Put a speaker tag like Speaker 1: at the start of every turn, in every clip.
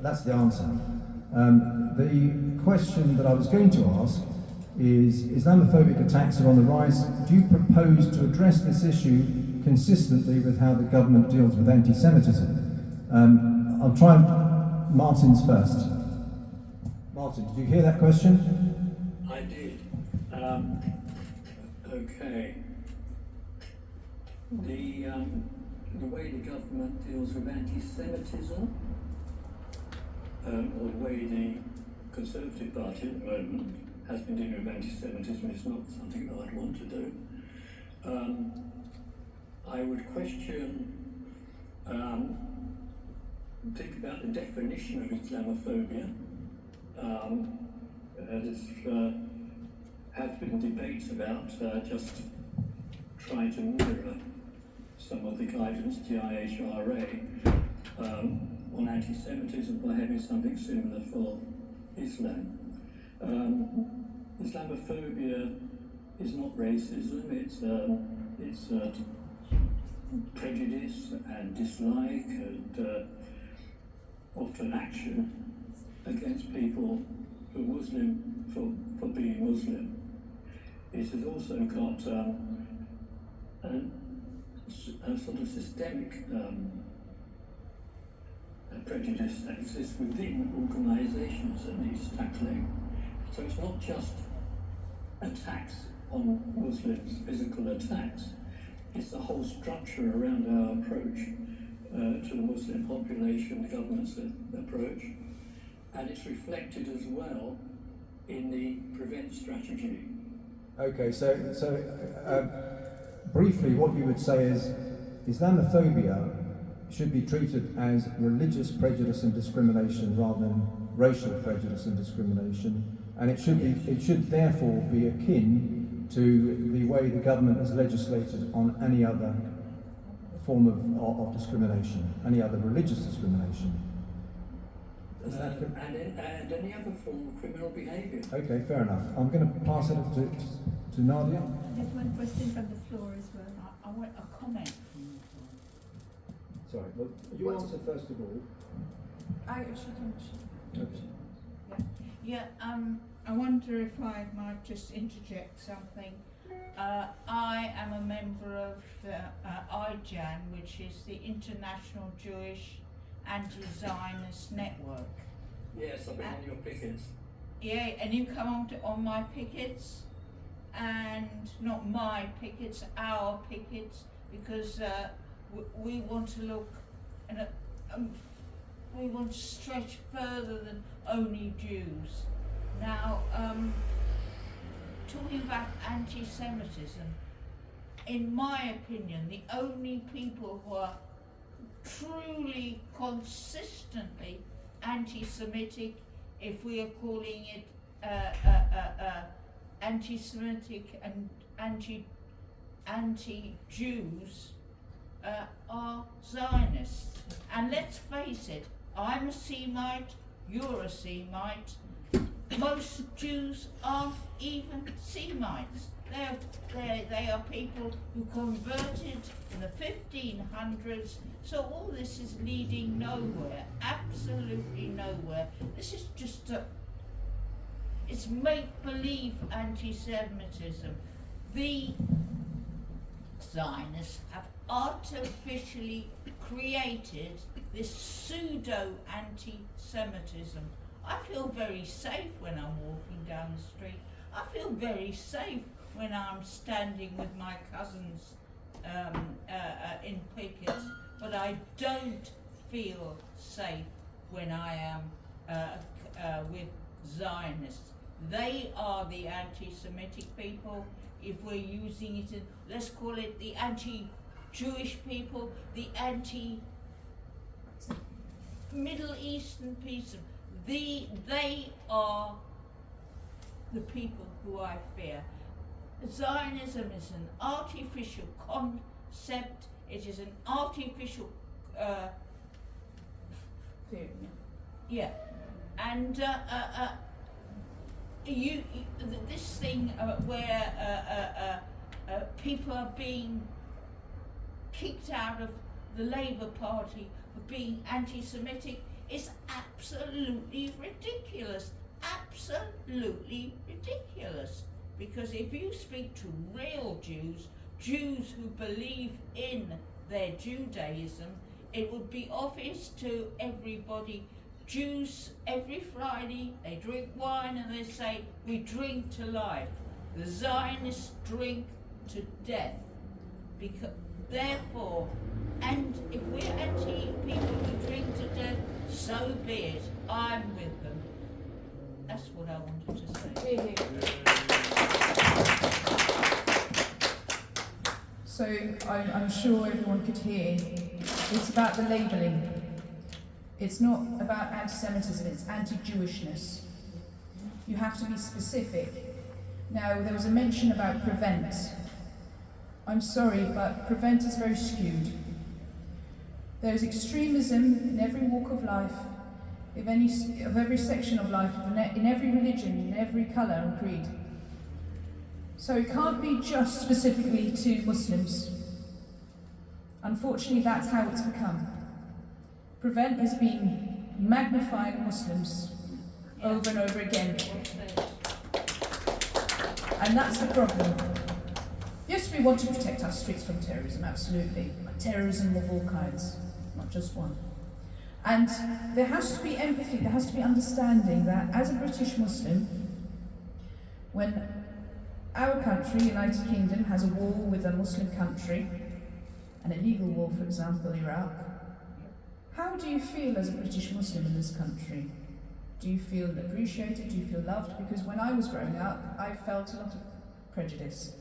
Speaker 1: That's the answer. The question that I was going to ask is, Islamophobic attacks are on the rise. Do you propose to address this issue consistently with how the government deals with anti-Semitism? I'll try Martin's first. Martin, did you hear that question?
Speaker 2: I did. Okay. The way the government deals with anti-Semitism, or the way the Conservative Party at the moment has been dealing with anti-Semitism is not something that I'd want to do. I would question, think about the definition of Islamophobia. There have been debates about just trying to mirror some of the guidance to the IJAN on anti-Semitism by having something similar for Islam. Islamophobia is not racism, it's prejudice and dislike and often action against people who are Muslim for being Muslim. It has also got a sort of systemic prejudice that exists within organisations that needs tackling. So it's not just attacks on Muslims, physical attacks, it's the whole structure around our approach to the Muslim population, the government's approach, and it's reflected as well in the PREVENT strategy.
Speaker 1: Okay, so briefly what you would say is Islamophobia should be treated as religious prejudice and discrimination rather than racial prejudice and discrimination, and it should therefore be akin to the way the government has legislated on any other form of discrimination, any other religious discrimination.
Speaker 2: And any other form of criminal behaviour.
Speaker 1: Okay, fair enough. I'm going to pass it to Nadia.
Speaker 3: There's one question from the floor as well. I want a comment.
Speaker 1: Sorry, well, you answer first of all.
Speaker 3: I wonder if I might just interject something. I am a member of IJAN, which is the International Jewish Anti-Zionist Network.
Speaker 2: Yes, I've been on your pickets.
Speaker 3: Yeah, and you come on my pickets, and not my pickets, our pickets, because we want to look, and we want to stretch further than only Jews. Now, talking about anti-Semitism, in my opinion, the only people who are truly consistently anti-Semitic, if we are calling it anti-Semitic and anti-Jews, are Zionists. And let's face it, I'm a Semite, you're a Semite. Most Jews aren't even Semites. They are people who converted in the 1500s, so all this is leading nowhere, absolutely nowhere. This is just it's make-believe anti-Semitism. The Zionists have artificially created this pseudo-anti-Semitism. I feel very safe when I'm walking down the street. I feel very safe when I'm standing with my cousins in pickets, but I don't feel safe when I am with Zionists. They are the anti-Semitic people. If we're using it in, let's call it the anti-Jewish people, the anti-Middle Eastern people. They are the people who I fear. Zionism is an artificial concept. It is an artificial yeah, and this thing where people are being kicked out of the Labour Party for being anti-Semitic is absolutely ridiculous. Absolutely ridiculous. Because if you speak to real Jews, Jews who believe in their Judaism, it would be obvious to everybody. Jews, every Friday, they drink wine and they say, we drink to life. The Zionists drink to death. Because, therefore, and if we're anti-people who drink to death, so be it. I'm with them. That's what I wanted to say.
Speaker 4: So I'm sure everyone could hear. It's about the labelling. It's not about anti-Semitism, it's anti-Jewishness. You have to be specific. Now, there was a mention about prevent. I'm sorry, but prevent is very skewed. There is extremism in every walk of life, of every section of life, in every religion, in every colour and creed. So it can't be just specifically to Muslims. Unfortunately, that's how it's become. Prevent has been magnifying Muslims over and over again. And that's the problem. Yes, we want to protect our streets from terrorism, absolutely. But terrorism of all kinds, not just one. And there has to be empathy, there has to be understanding that as a British Muslim, when our country, United Kingdom, has a war with a Muslim country, an illegal war, for example, Iraq, how do you feel as a British Muslim in this country? Do you feel appreciated? Do you feel loved? Because when I was growing up, I felt a lot of prejudice.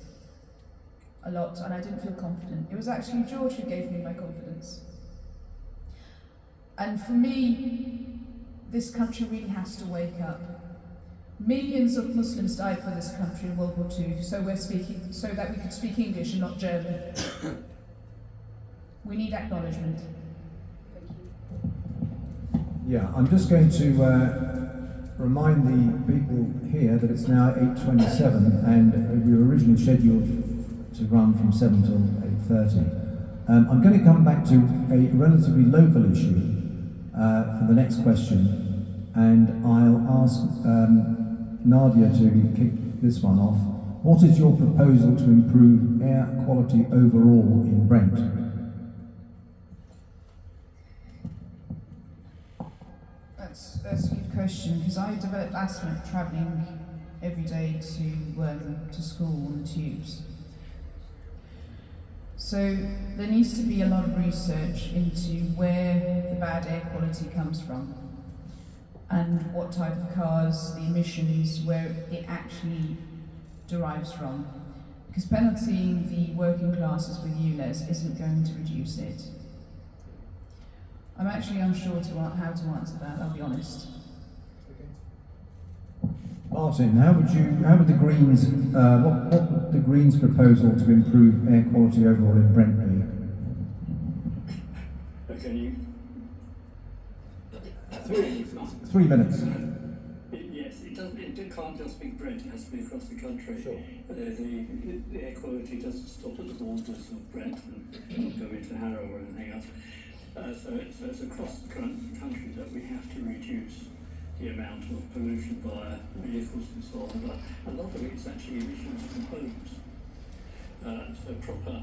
Speaker 4: A lot, and I didn't feel confident. It was actually George who gave me my confidence. And for me, this country really has to wake up. Millions of Muslims died for this country in World War II, so that we could speak English and not German. We need acknowledgement.
Speaker 1: Yeah, I'm just going to remind the people here that it's now 8:27, and we were originally scheduled to run from 7 till 8:30. I'm going to come back to a relatively local issue for the next question, and I'll ask Nadia to kick this one off. What is your proposal to improve air quality overall in Brent?
Speaker 4: That's a good question, because I developed asthma travelling every day to school on the tubes. So there needs to be a lot of research into where the bad air quality comes from and what type of cars, the emissions, where it actually derives from. Because penaltying the working classes with ULEZ isn't going to reduce it. I'm actually unsure how to answer that, I'll be honest.
Speaker 1: Martin, how would the Greens, what would the Greens' proposal to improve air quality overall in Brent be?
Speaker 2: Okay.
Speaker 1: 3 minutes.
Speaker 2: Yes, it can't just be Brent, it has to be across the country.
Speaker 1: Sure.
Speaker 2: The air quality doesn't stop at the borders of Brent and go into Harrow or anything else. So it's across the country that we have to reduce the amount of pollution via vehicles and so on, but a lot of it's actually emissions from homes. So proper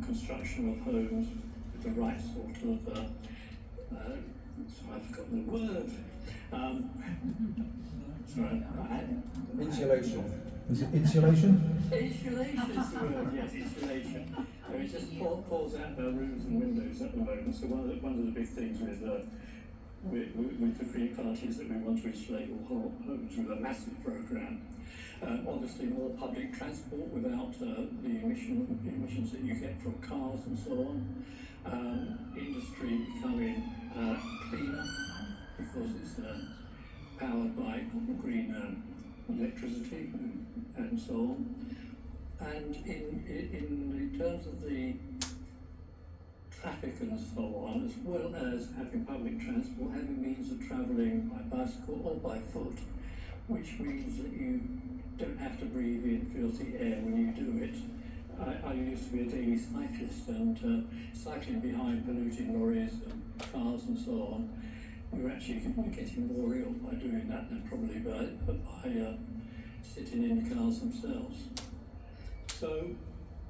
Speaker 2: construction of homes with the right sort of, so I've forgotten the word. Sorry.
Speaker 1: Insulation. Is it insulation?
Speaker 2: Insulation is the word, yes, insulation. It just pours out of our rooms and windows at the moment. So one of the big things with the Green Party is that we want to insulate all homes with a massive programme. Obviously more public transport without the emissions that you get from cars and so on. Industry becoming cleaner because it's powered by green electricity and so on. And in terms of the traffic and so on, as well as having public transport, having means of travelling by bicycle or by foot, which means that you don't have to breathe in filthy air when you do it. I used to be a daily cyclist, and cycling behind polluting lorries and cars and so on, we were actually getting more ill by doing that than probably by sitting in the cars themselves. So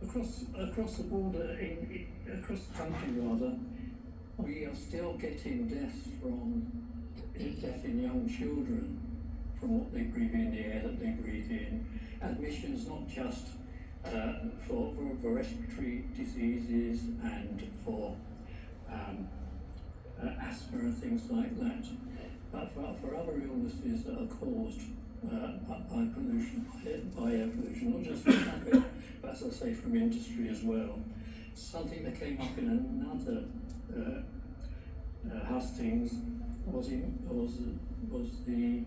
Speaker 2: across the border, across the country rather, we are still getting death in young children from what they breathe in, the air that they breathe in. Admissions not just for respiratory diseases and for asthma and things like that, but for other illnesses that are caused by pollution, by air pollution, not just from traffic, but as I say, from industry as well. Something that came up in another Hustings was the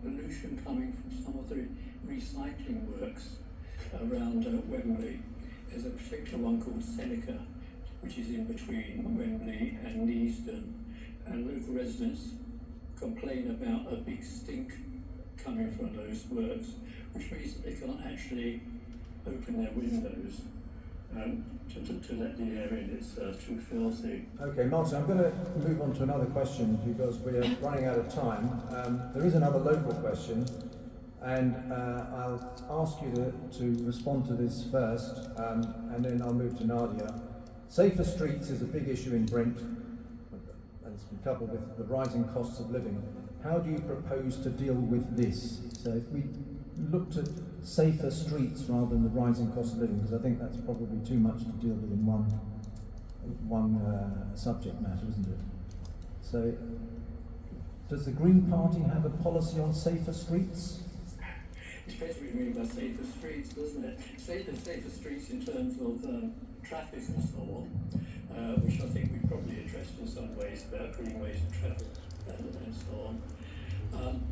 Speaker 2: pollution coming from some of the recycling works around Wembley. There's a particular one called Seneca, which is in between Wembley and Neasden, and local residents complain about a big stink coming from those works, which means that they can't actually open their windows to let the air in. It's too filthy.
Speaker 1: Okay, Martin, I'm going to move on to another question because we're running out of time. There is another local question, and I'll ask you to respond to this first, and then I'll move to Nadia. Safer streets is a big issue in Brent, and it's been coupled with the rising costs of living. How do you propose to deal with this? So if we looked at safer streets rather than the rising cost of living, because I think that's probably too much to deal with in one subject matter, isn't it? So, does the Green Party have a policy on safer streets?
Speaker 2: It depends what you mean by safer streets, doesn't it? Safer streets in terms of traffic and so on, which I think we probably addressed in some ways about green ways of travel and so on.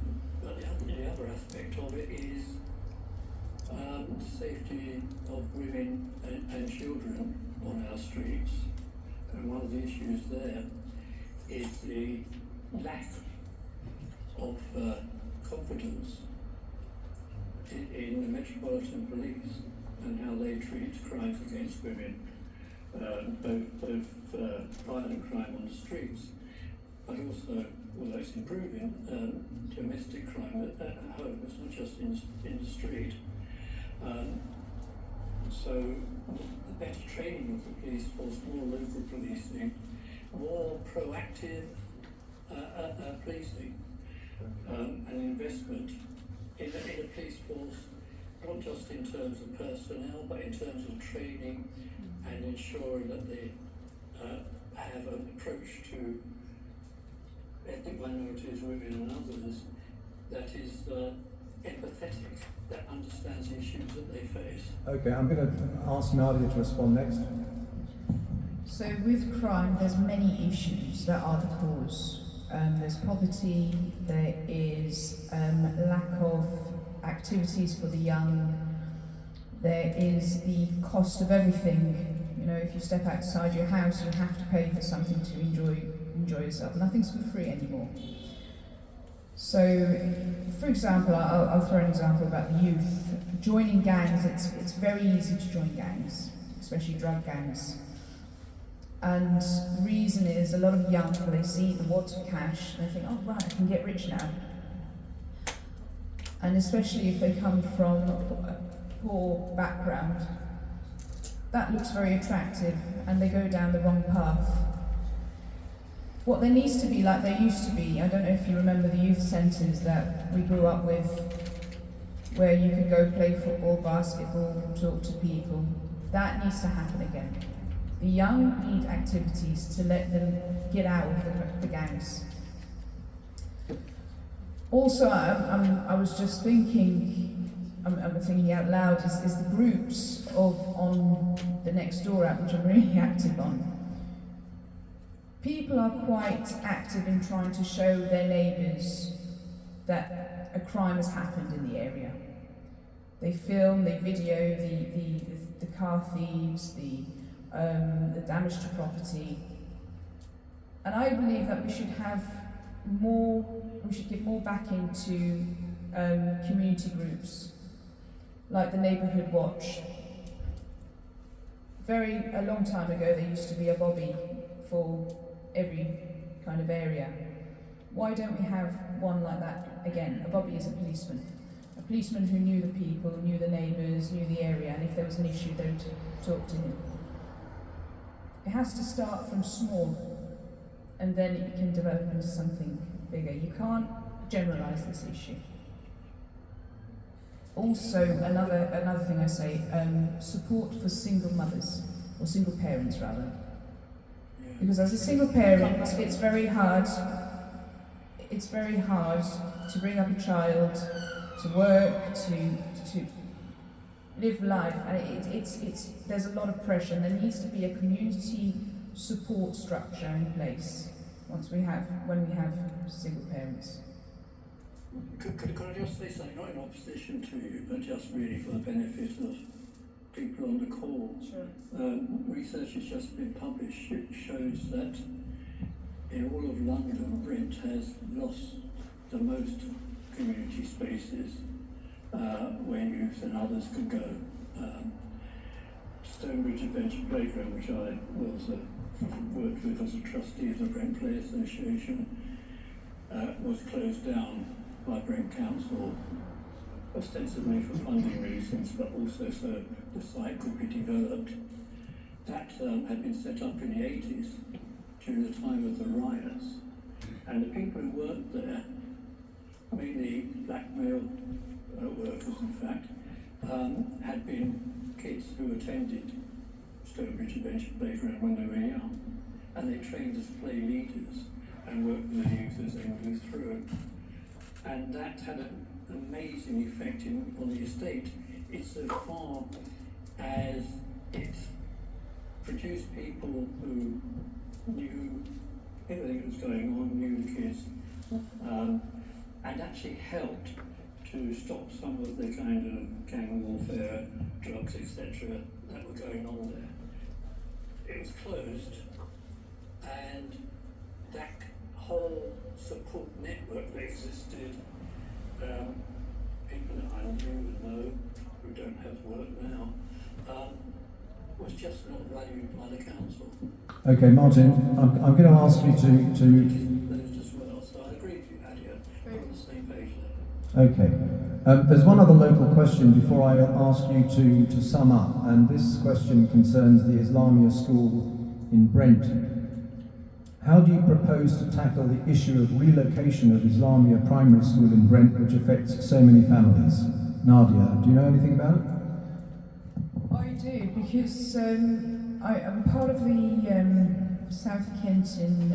Speaker 2: But the other aspect of it is safety of women and children on our streets. And one of the issues there is the lack of confidence in the Metropolitan Police and how they treat crimes against women, both violent crime on the streets, but also, although it's improving, domestic crime at home. It's not just in the street. So the better training of the police force, more local policing, more proactive policing, and investment in a police force, not just in terms of personnel, but in terms of training and ensuring that they have an approach to ethnic minorities, women and others that is empathetic, that understands the issues that they face.
Speaker 1: Okay, I'm going to ask Nadia to respond next.
Speaker 4: So with crime, there's many issues that are the cause. There's poverty, there is lack of activities for the young, there is the cost of everything. You know, if you step outside your house, you have to pay for something to enjoy yourself. Nothing's for free anymore. So, for example, I'll throw an example about the youth. Joining gangs, it's very easy to join gangs, especially drug gangs. And the reason is a lot of young people, they see the wads of cash and they think, oh right, I can get rich now. And especially if they come from a poor background, that looks very attractive and they go down the wrong path. What there needs to be like there used to be, I don't know if you remember the youth centres that we grew up with, where you could go play football, basketball, talk to people. That needs to happen again. The young need activities to let them get out of the gangs. Also, I was just thinking, I'm thinking out loud, is the groups on the Nextdoor app, which I'm really active on. People are quite active in trying to show their neighbours that a crime has happened in the area. They film, they video the car thieves, the damage to property. And I believe that we should give more backing to community groups, like the Neighbourhood Watch. a long time ago, there used to be a bobby for every kind of area. Why don't we have one like that again? A bobby is a policeman who knew the people, knew the neighbours, knew the area, and if there was an issue, they would talk to him. It has to start from small, and then it can develop into something bigger. You can't generalise this issue. Also, another thing I say, support for single mothers, or single parents rather. Because as a single parent, it's very hard to bring up a child, to work, to live life, and there's a lot of pressure, and there needs to be a community support structure in place when we have single parents.
Speaker 2: Could I just say something, not in opposition to you, but just really for the benefit of people on the call?
Speaker 4: Sure.
Speaker 2: Research has just been published. It shows that in all of London, Brent has lost the most community spaces where youth and others can go. Stonebridge Adventure Playground, which I worked with as a trustee of the Brent Play Association, was closed down by Brent Council, ostensibly for funding reasons, but also so the site could be developed. That had been set up in the 80s during the time of the riots, and the people who worked there, mainly black male workers in fact, had been kids who attended Stonebridge Adventure Playground when they were young, and they trained as play leaders and worked with the youth as they moved through. And that had an amazing effect on the estate, insofar as it produced people who knew everything that was going on, knew the kids, and actually helped to stop some of the kind of gang warfare, drugs, etc. that were going on there. It was closed, and that whole support network that existed, people that I knew and know who don't have work now, was just not valued by the council.
Speaker 1: Okay, Martin, I'm going to ask you to...
Speaker 2: Closed as well, so I agree with you, Adia. We're on the same page there.
Speaker 1: Okay. There's one other local question before I ask you to sum up, and this question concerns the Islamia school in Brent. How do you propose to tackle the issue of relocation of Islamia Primary School in Brent, which affects so many families? Nadia, do you know anything about it?
Speaker 4: I do, because I'm part of the South Kenton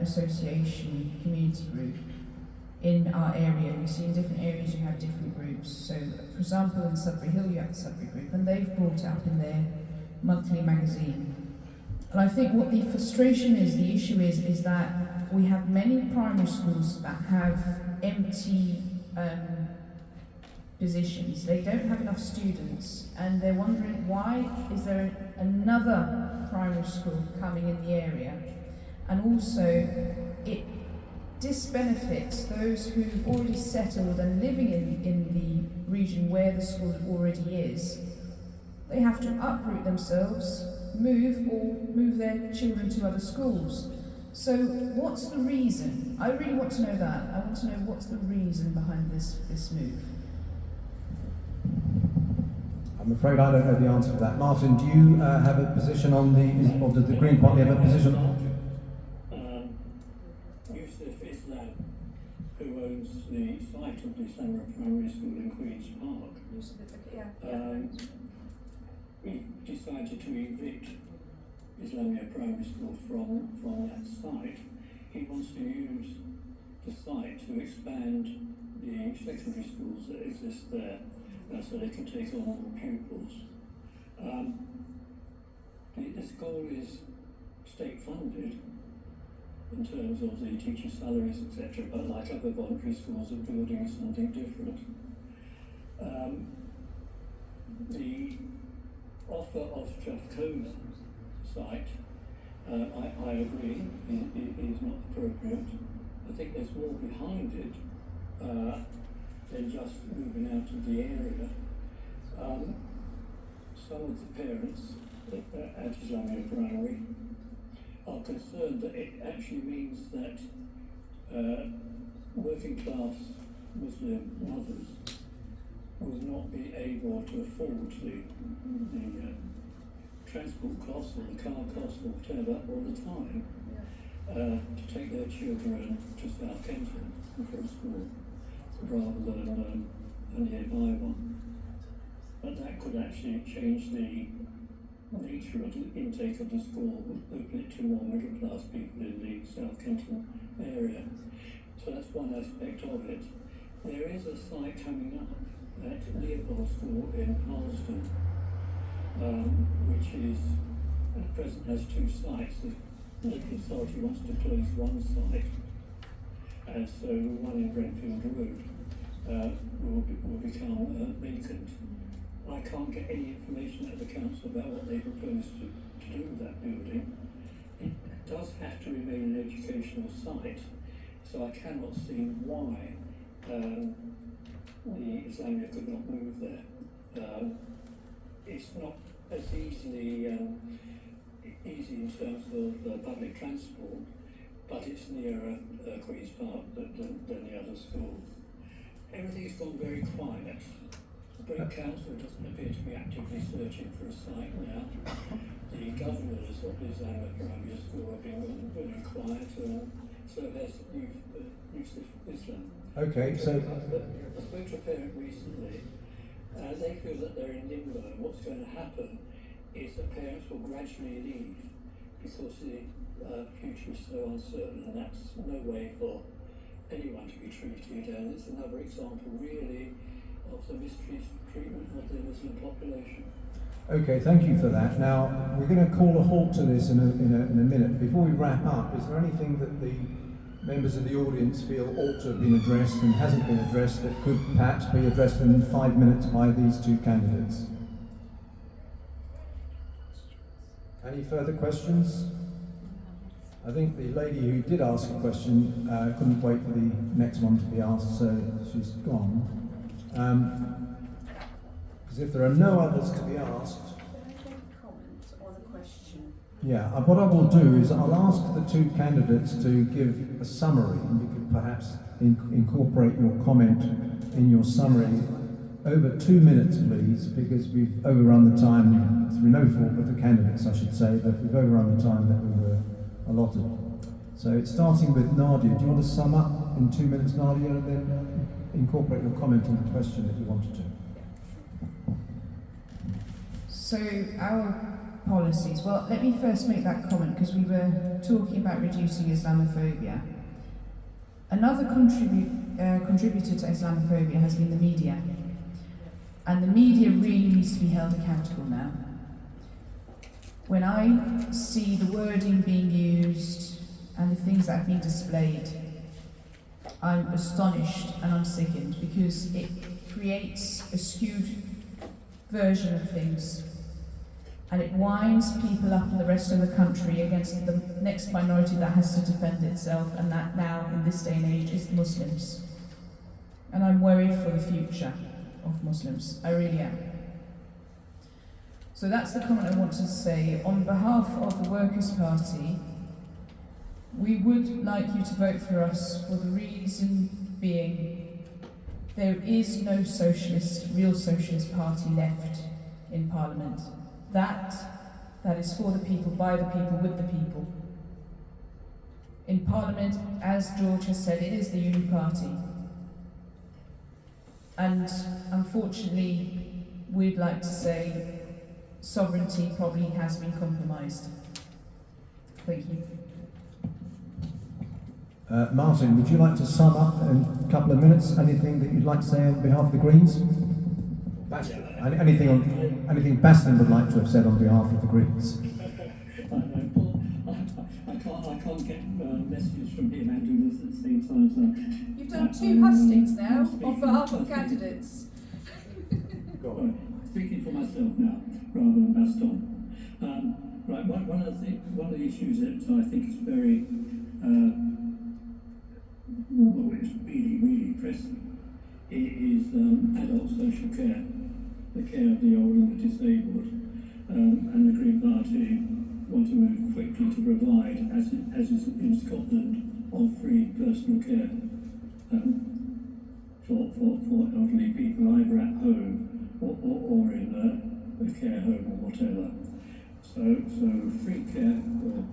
Speaker 4: Association community group in our area. You see, in different areas you have different groups. So, for example, in Sudbury Hill you have the Sudbury group, and they've brought it up in their monthly magazine. And I think what the frustration is, the issue is that we have many primary schools that have empty positions. They don't have enough students, and they're wondering why is there another primary school coming in the area. And also, it disbenefits those who've already settled and living in the region where the school already is. They have to uproot themselves, move their children to other schools. So what's the reason? I really want to know that. I want to know what's the reason behind this move.
Speaker 1: I'm afraid I don't know the answer to that. Martin, do you have a position on or does the Green Party have a position?
Speaker 2: Yusuf Islam, who owns the site of the Islamia Primary School in Queen's Park, he decided to evict Islamia Primary School from that site. He wants to use the site to expand the secondary schools that exist there, so they can take on more pupils. The school is state funded in terms of the teacher salaries, etc., but like other voluntary schools, the building is something different. The offer of Strathcona's site, I agree, is not appropriate. I think there's more behind it than just moving out of the area. Some of the parents at Islamic primary are concerned that it actually means that working class Muslim mothers will not be able to afford the transport costs or the car costs or whatever all the time to take their children to South Kenton for a school rather than a nearby one. But that could actually change the nature of the intake of the school, open it to more middle class people in the South Kenton area. So that's one aspect of it. There is a site coming up at Leopold School in Harleston, which is at present has two sites. The local authority wants to close one site, and so one in Brentfield Road will become vacant. I can't get any information at the council about what they propose to do with that building. It does have to remain an educational site, so I cannot see why the Islamia could not move there. It's not as easy in terms of public transport, but it's nearer Queen's Park than the other schools. Everything's gone very quiet. The Brent Council doesn't appear to be actively searching for a site now. The governors of the Islamic Primary School have been very quiet, so has Youth Islam.
Speaker 1: Okay, so
Speaker 2: I spoke to a parent recently. They feel that they're in limbo. What's going to happen is that parents will gradually leave because the future is so uncertain, and that's no way for anyone to be treated. And it's another example, really, of the mistreatment of the Muslim population.
Speaker 1: okay, thank you for that. Now we're going to call a halt to this in a minute. Before we wrap up, is there anything that the members of the audience feel ought to have been addressed and hasn't been addressed that could perhaps be addressed in 5 minutes by these two candidates? Any further questions? I think the lady who did ask a question couldn't wait for the next one to be asked, so she's gone. Because if there are no others to be asked...
Speaker 5: Can I make a comment on a question?
Speaker 1: Yeah, what I will do is I'll ask the two candidates to give a summary, and you could perhaps incorporate your comment in your summary. Over 2 minutes, please, because we've overrun the time, through no fault of the candidates, I should say, but we've overrun the time that we were allotted. So it's starting with Nadia. Do you want to sum up in 2 minutes, Nadia, and then incorporate your comment in the question if you wanted to?
Speaker 4: So our policies, well, let me first make that comment because we were talking about reducing Islamophobia. Another contributor to Islamophobia has been the media. And the media really needs to be held accountable now. When I see the wording being used and the things that have been displayed, I'm astonished and I'm sickened because it creates a skewed version of things, and it winds people up in the rest of the country against the next minority that has to defend itself, and that now, in this day and age, is the Muslims. And I'm worried for the future of Muslims. I really am. So that's the comment I wanted to say. On behalf of the Workers' Party, we would like you to vote for us for the reason being there is no real socialist party left in Parliament. That is for the people, by the people, with the people. In Parliament, as George has said, it is the Uni Party. And unfortunately, we'd like to say sovereignty probably has been compromised. Thank you.
Speaker 1: Martin, would you like to sum up in a couple of minutes? Anything that you'd like to say on behalf of the Greens? Bastion. Anything Bastion would like to have said on behalf of the Greens?
Speaker 2: I can't get messages from him and do this at the same time. So
Speaker 5: You've done two hustings now on behalf of candidates.
Speaker 1: Go on.
Speaker 2: Speaking for myself now, rather than Baston. Right, one of the issues that I think is very, well, it's really pressing, is adult social care, the care of the old and the disabled. and the Green Party want to move quickly to provide, as is in Scotland, of free personal care for elderly people, either at home or in a care home or whatever. So free care for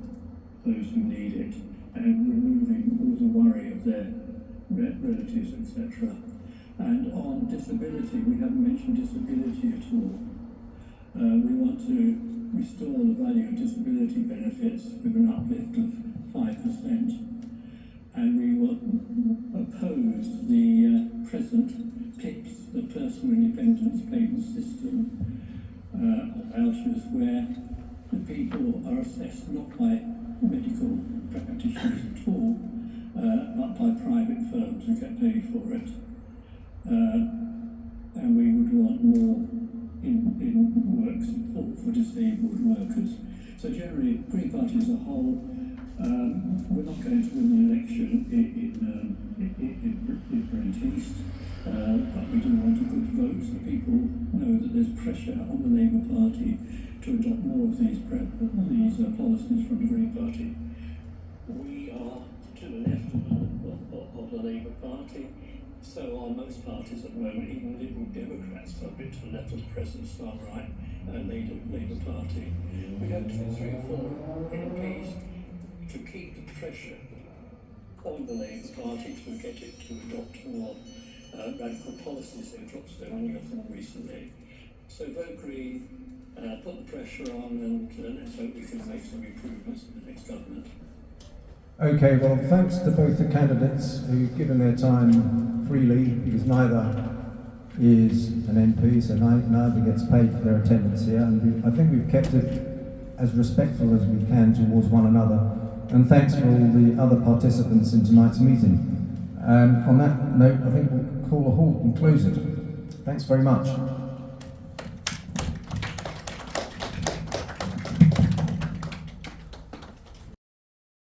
Speaker 2: those who need it, and removing all the worry of their relatives, etc. And on disability, we haven't mentioned disability at all. We want to restore the value of disability benefits with an uplift of 5%. And we will oppose the present PIPS, the Personal Independence Payment System, of vouchers, where the people are assessed not by medical practitioners at all, but by private firms who get paid for it. And we would want more in work support for disabled workers. So generally, Green Party as a whole, we're not going to win the election in Brent East, but we do want a good vote, so people know that there's pressure on the Labour Party to adopt more of these policies from the Green Party. We are to the left of the Labour Party, so are most parties at the moment. Even Liberal Democrats are a bit to the left of the President's far right, Labour Party. We hope to get 3 or 4 MPs to keep the pressure on the Labour Party to get it to adopt more radical policies. They've dropped so many of them recently. So vote Green, put the pressure on, and let's hope we can make some improvements in the next government.
Speaker 1: Okay, well, thanks to both the candidates who've given their time freely, because neither is an MP, so neither gets paid for their attendance here, and I think we've kept it as respectful as we can towards one another, and thanks for all the other participants in tonight's meeting. On that note, I think we'll call a halt and close it. Thanks very much.